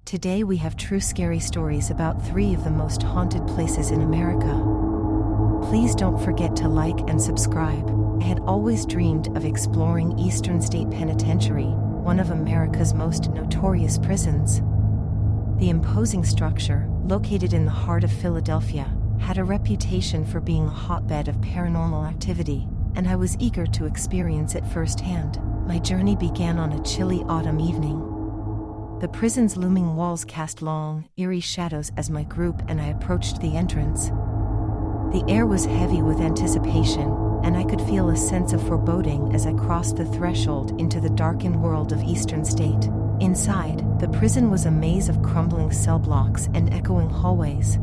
Today we have true scary stories about 3 of the most haunted places in America. Please don't forget to like and subscribe. I had always dreamed of exploring Eastern State Penitentiary, one of America's most notorious prisons. The imposing structure, located in the heart of Philadelphia, had a reputation for being a hotbed of paranormal activity, and I was eager to experience it firsthand. My journey began on a chilly autumn evening. The prison's looming walls cast long, eerie shadows as my group and I approached the entrance. The air was heavy with anticipation, and I could feel a sense of foreboding as I crossed the threshold into the darkened world of Eastern State. Inside, the prison was a maze of crumbling cell blocks and echoing hallways.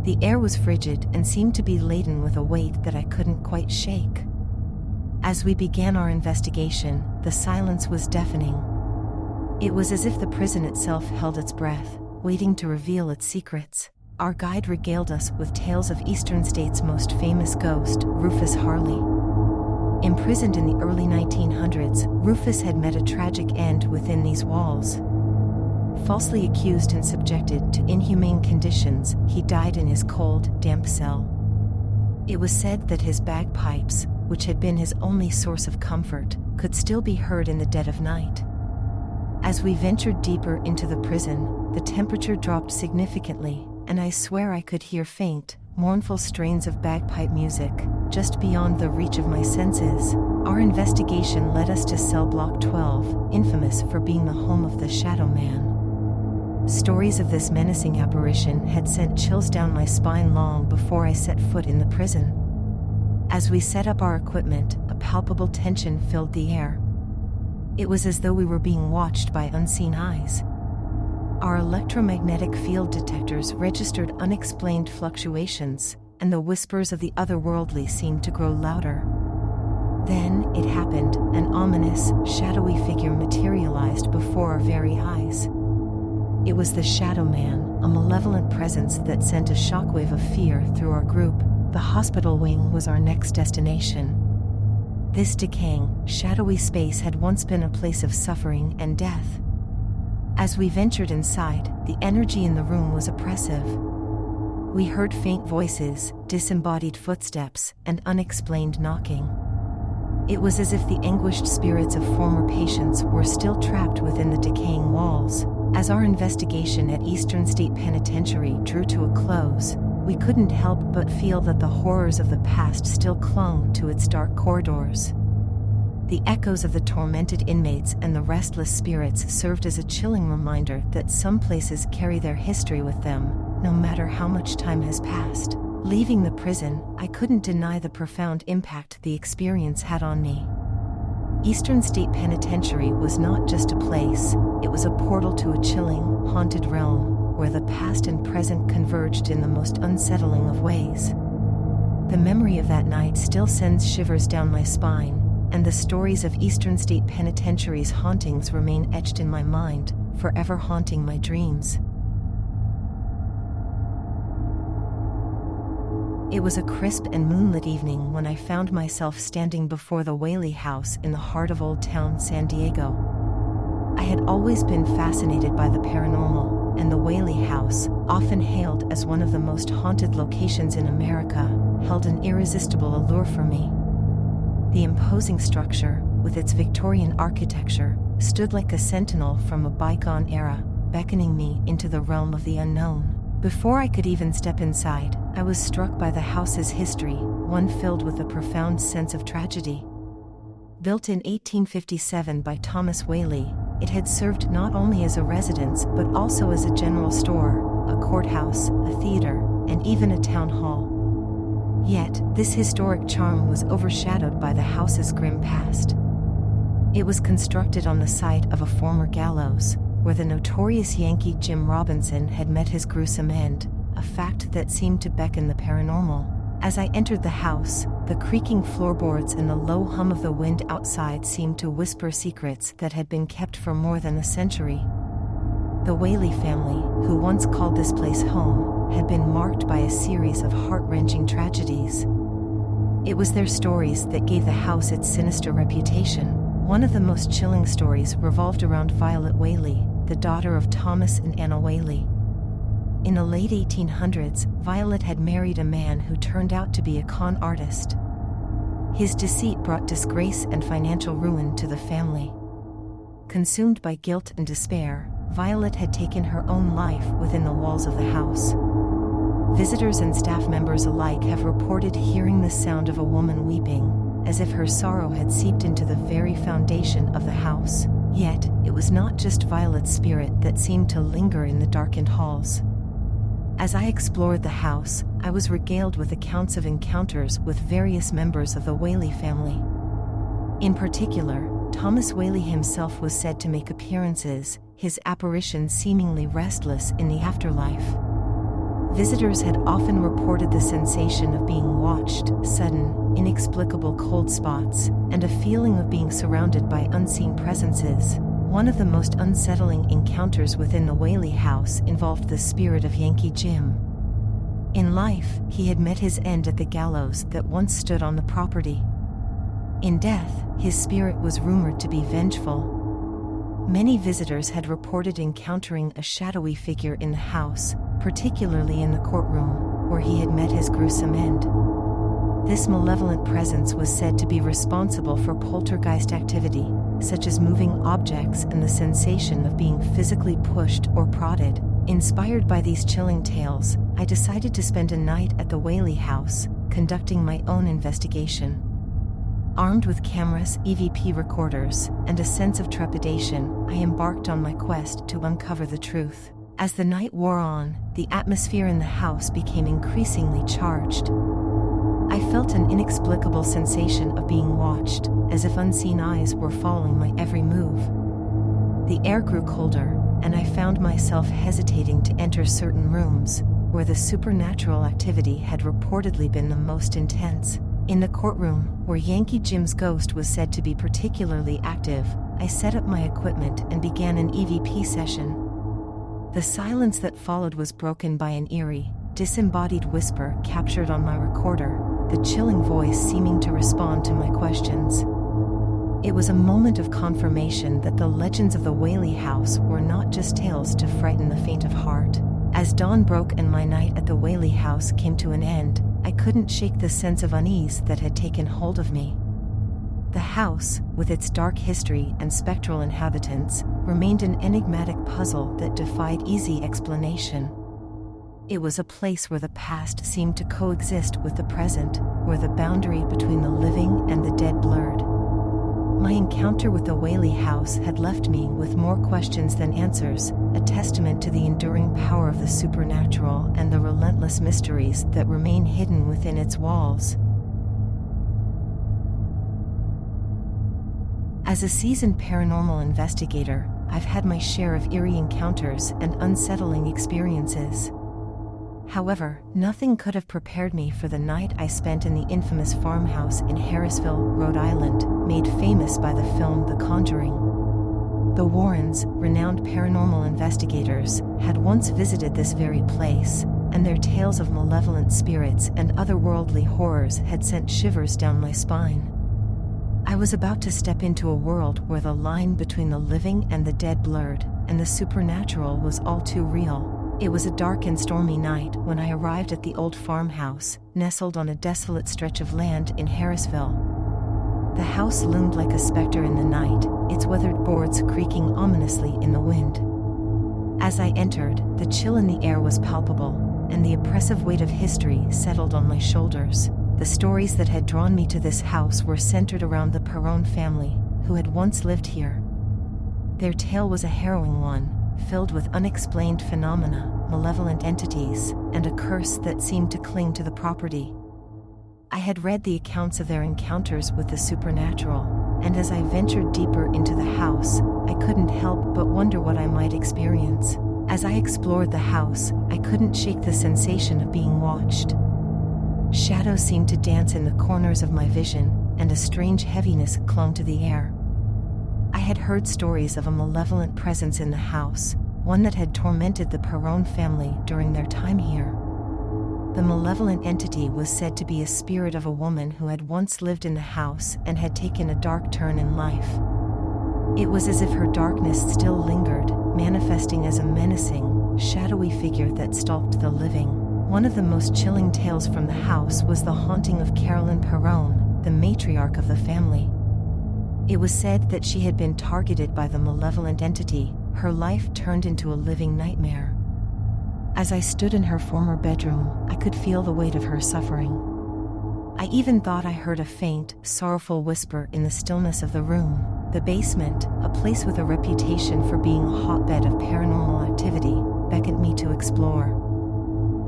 The air was frigid and seemed to be laden with a weight that I couldn't quite shake. As we began our investigation, the silence was deafening. It was as if the prison itself held its breath, waiting to reveal its secrets. Our guide regaled us with tales of Eastern State's most famous ghost, Rufus Harley. Imprisoned in the early 1900s, Rufus had met a tragic end within these walls. Falsely accused and subjected to inhumane conditions, he died in his cold, damp cell. It was said that his bagpipes, which had been his only source of comfort, could still be heard in the dead of night. As we ventured deeper into the prison, the temperature dropped significantly, and I swear I could hear faint, mournful strains of bagpipe music, just beyond the reach of my senses. Our investigation led us to cell block 12, infamous for being the home of the Shadow Man. Stories of this menacing apparition had sent chills down my spine long before I set foot in the prison. As we set up our equipment, a palpable tension filled the air. It was as though we were being watched by unseen eyes. Our electromagnetic field detectors registered unexplained fluctuations, and the whispers of the otherworldly seemed to grow louder. Then, it happened, an ominous, shadowy figure materialized before our very eyes. It was the Shadow Man, a malevolent presence that sent a shockwave of fear through our group. The hospital wing was our next destination. This decaying, shadowy space had once been a place of suffering and death. As we ventured inside, the energy in the room was oppressive. We heard faint voices, disembodied footsteps, and unexplained knocking. It was as if the anguished spirits of former patients were still trapped within the decaying walls. As our investigation at Eastern State Penitentiary drew to a close, we couldn't help but feel that the horrors of the past still clung to its dark corridors. The echoes of the tormented inmates and the restless spirits served as a chilling reminder that some places carry their history with them, no matter how much time has passed. Leaving the prison, I couldn't deny the profound impact the experience had on me. Eastern State Penitentiary was not just a place, it was a portal to a chilling, haunted realm, where the past and present converged in the most unsettling of ways. The memory of that night still sends shivers down my spine, and the stories of Eastern State Penitentiary's hauntings remain etched in my mind, forever haunting my dreams. It was a crisp and moonlit evening when I found myself standing before the Whaley House in the heart of Old Town San Diego. I had always been fascinated by the paranormal, and the Whaley House, often hailed as one of the most haunted locations in America, held an irresistible allure for me. The imposing structure, with its Victorian architecture, stood like a sentinel from a bygone era, beckoning me into the realm of the unknown. Before I could even step inside, I was struck by the house's history, one filled with a profound sense of tragedy. Built in 1857 by Thomas Whaley, it had served not only as a residence but also as a general store, a courthouse, a theater, and even a town hall. Yet, this historic charm was overshadowed by the house's grim past. It was constructed on the site of a former gallows, where the notorious Yankee Jim Robinson had met his gruesome end, a fact that seemed to beckon the paranormal. As I entered the house, the creaking floorboards and the low hum of the wind outside seemed to whisper secrets that had been kept for more than a century. The Whaley family, who once called this place home, had been marked by a series of heart-wrenching tragedies. It was their stories that gave the house its sinister reputation. One of the most chilling stories revolved around Violet Whaley, the daughter of Thomas and Anna Whaley. In the late 1800s, Violet had married a man who turned out to be a con artist. His deceit brought disgrace and financial ruin to the family. Consumed by guilt and despair, Violet had taken her own life within the walls of the house. Visitors and staff members alike have reported hearing the sound of a woman weeping, as if her sorrow had seeped into the very foundation of the house. Yet, it was not just Violet's spirit that seemed to linger in the darkened halls. As I explored the house, I was regaled with accounts of encounters with various members of the Whaley family. In particular, Thomas Whaley himself was said to make appearances, his apparition seemingly restless in the afterlife. Visitors had often reported the sensation of being watched, sudden, inexplicable cold spots, and a feeling of being surrounded by unseen presences. One of the most unsettling encounters within the Whaley house involved the spirit of Yankee Jim. In life, he had met his end at the gallows that once stood on the property. In death, his spirit was rumored to be vengeful. Many visitors had reported encountering a shadowy figure in the house, particularly in the courtroom, where he had met his gruesome end. This malevolent presence was said to be responsible for poltergeist activity, such as moving objects and the sensation of being physically pushed or prodded. Inspired by these chilling tales, I decided to spend a night at the Whaley house, conducting my own investigation. Armed with cameras, EVP recorders, and a sense of trepidation, I embarked on my quest to uncover the truth. As the night wore on, the atmosphere in the house became increasingly charged. I felt an inexplicable sensation of being watched, as if unseen eyes were following my every move. The air grew colder, and I found myself hesitating to enter certain rooms, where the supernatural activity had reportedly been the most intense. In the courtroom, where Yankee Jim's ghost was said to be particularly active, I set up my equipment and began an EVP session. The silence that followed was broken by an eerie, disembodied whisper captured on my recorder, the chilling voice seeming to respond to my questions. It was a moment of confirmation that the legends of the Whaley house were not just tales to frighten the faint of heart. As dawn broke and my night at the Whaley house came to an end, I couldn't shake the sense of unease that had taken hold of me. The house, with its dark history and spectral inhabitants, remained an enigmatic puzzle that defied easy explanation. It was a place where the past seemed to coexist with the present, where the boundary between the living and the dead blurred. My encounter with the Whaley house had left me with more questions than answers, a testament to the enduring power of the supernatural and the relentless mysteries that remain hidden within its walls. As a seasoned paranormal investigator, I've had my share of eerie encounters and unsettling experiences. However, nothing could have prepared me for the night I spent in the infamous farmhouse in Harrisville, Rhode Island, made famous by the film The Conjuring. The Warrens, renowned paranormal investigators, had once visited this very place, and their tales of malevolent spirits and otherworldly horrors had sent shivers down my spine. I was about to step into a world where the line between the living and the dead blurred, and the supernatural was all too real. It was a dark and stormy night when I arrived at the old farmhouse, nestled on a desolate stretch of land in Harrisville. The house loomed like a specter in the night, its weathered boards creaking ominously in the wind. As I entered, the chill in the air was palpable, and the oppressive weight of history settled on my shoulders. The stories that had drawn me to this house were centered around the Perron family, who had once lived here. Their tale was a harrowing one, filled with unexplained phenomena, malevolent entities, and a curse that seemed to cling to the property. I had read the accounts of their encounters with the supernatural, and as I ventured deeper into the house, I couldn't help but wonder what I might experience. As I explored the house, I couldn't shake the sensation of being watched. Shadows seemed to dance in the corners of my vision, and a strange heaviness clung to the air. I had heard stories of a malevolent presence in the house, one that had tormented the Perron family during their time here. The malevolent entity was said to be a spirit of a woman who had once lived in the house and had taken a dark turn in life. It was as if her darkness still lingered, manifesting as a menacing, shadowy figure that stalked the living. One of the most chilling tales from the house was the haunting of Carolyn Perron, the matriarch of the family. It was said that she had been targeted by the malevolent entity, her life turned into a living nightmare. As I stood in her former bedroom, I could feel the weight of her suffering. I even thought I heard a faint, sorrowful whisper in the stillness of the room. The basement, a place with a reputation for being a hotbed of paranormal activity, beckoned me to explore.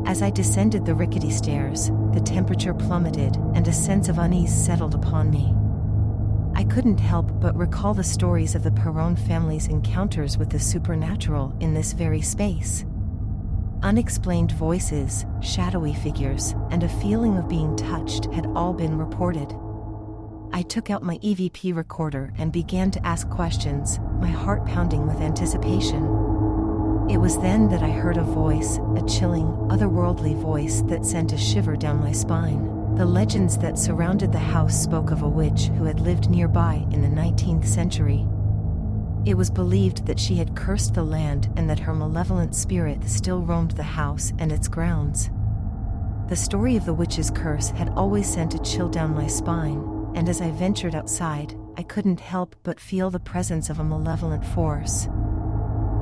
As I descended the rickety stairs, the temperature plummeted and a sense of unease settled upon me. I couldn't help but recall the stories of the Perron family's encounters with the supernatural in this very space. Unexplained voices, shadowy figures, and a feeling of being touched had all been reported. I took out my EVP recorder and began to ask questions, my heart pounding with anticipation. It was then that I heard a voice, a chilling, otherworldly voice that sent a shiver down my spine. The legends that surrounded the house spoke of a witch who had lived nearby in the 19th century. It was believed that she had cursed the land and that her malevolent spirit still roamed the house and its grounds. The story of the witch's curse had always sent a chill down my spine, and as I ventured outside, I couldn't help but feel the presence of a malevolent force.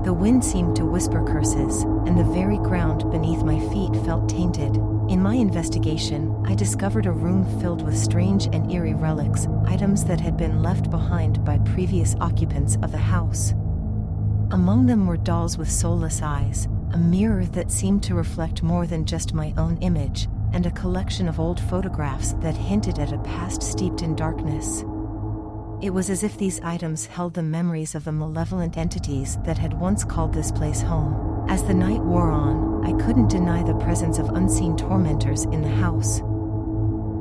The wind seemed to whisper curses, and the very ground beneath my feet felt tainted. In my investigation, I discovered a room filled with strange and eerie relics, items that had been left behind by previous occupants of the house. Among them were dolls with soulless eyes, a mirror that seemed to reflect more than just my own image, and a collection of old photographs that hinted at a past steeped in darkness. It was as if these items held the memories of the malevolent entities that had once called this place home. As the night wore on, I couldn't deny the presence of unseen tormentors in the house.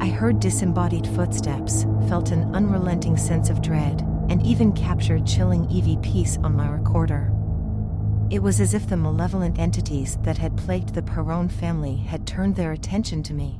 I heard disembodied footsteps, felt an unrelenting sense of dread, and even captured chilling EVPs on my recorder. It was as if the malevolent entities that had plagued the Perron family had turned their attention to me.